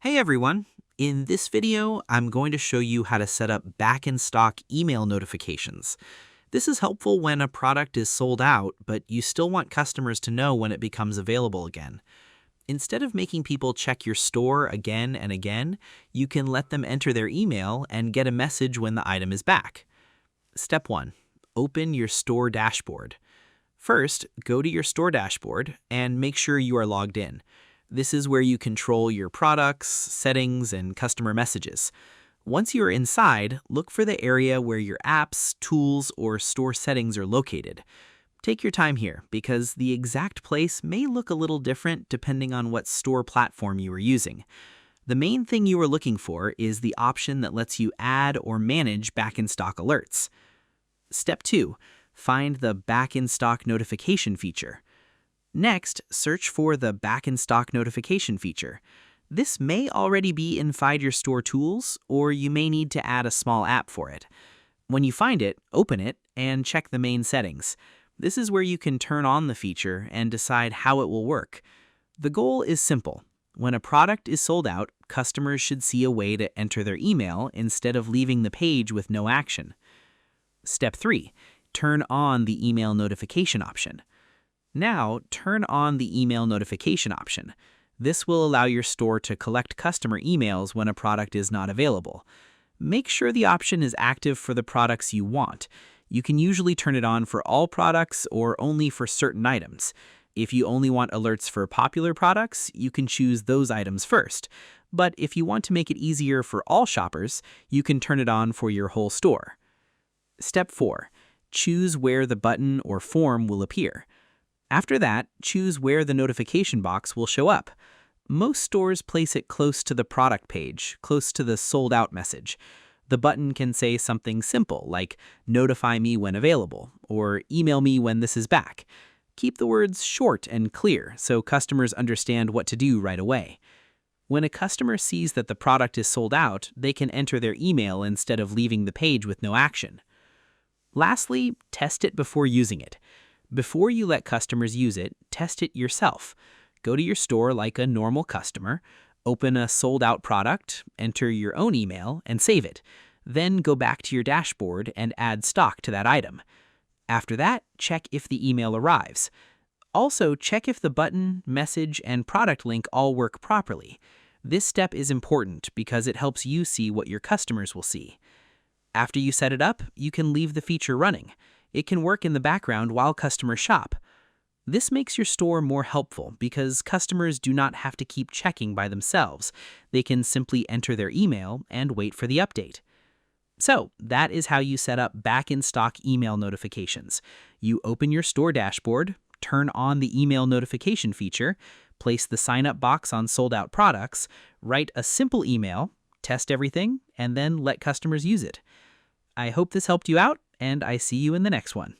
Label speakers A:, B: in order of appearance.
A: Hey everyone! In this video, I'm going to show you how to set up back-in-stock email notifications. This is helpful when a product is sold out, but you still want customers to know when it becomes available again. Instead of making people check your store again and again, you can let them enter their email and get a message when the item is back. Step 1. Open your store dashboard. First, go to your store dashboard and make sure you are logged in. This is where you control your products, settings, and customer messages. Once you are inside, look for the area where your apps, tools, or store settings are located. Take your time here because the exact place may look a little different depending on what store platform you are using. The main thing you are looking for is the option that lets you add or manage back-in-stock alerts. Step 2. Find the back-in-stock notification feature. Next, search for the back-in-stock notification feature. This may already be in Find Your Store tools, or you may need to add a small app for it. When you find it, open it and check the main settings. This is where you can turn on the feature and decide how it will work. The goal is simple. When a product is sold out, customers should see a way to enter their email instead of leaving the page with no action. Step 3. Turn on the email notification option. Now, turn on the email notification option. This will allow your store to collect customer emails when a product is not available. Make sure the option is active for the products you want. You can usually turn it on for all products or only for certain items. If you only want alerts for popular products, you can choose those items first. But if you want to make it easier for all shoppers, you can turn it on for your whole store. Step 4. Choose where the button or form will appear. After that, choose where the notification box will show up. Most stores place it close to the product page, close to the sold out message. The button can say something simple like notify me when available or email me when this is back. Keep the words short and clear so customers understand what to do right away. When a customer sees that the product is sold out, they can enter their email instead of leaving the page with no action. Lastly, test it before using it. Before you let customers use it, test it yourself. Go to your store like a normal customer, open a sold-out product, enter your own email, and save it. Then go back to your dashboard and add stock to that item. After that, check if the email arrives. Also, check if the button, message, and product link all work properly. This step is important because it helps you see what your customers will see. After you set it up, you can leave the feature running. It can work in the background while customers shop. This makes your store more helpful because customers do not have to keep checking by themselves. They can simply enter their email and wait for the update. So, that is how you set up back-in-stock email notifications. You open your store dashboard, turn on the email notification feature, place the sign-up box on sold-out products, write a simple email, test everything, and then let customers use it. I hope this helped you out, and I see you in the next one.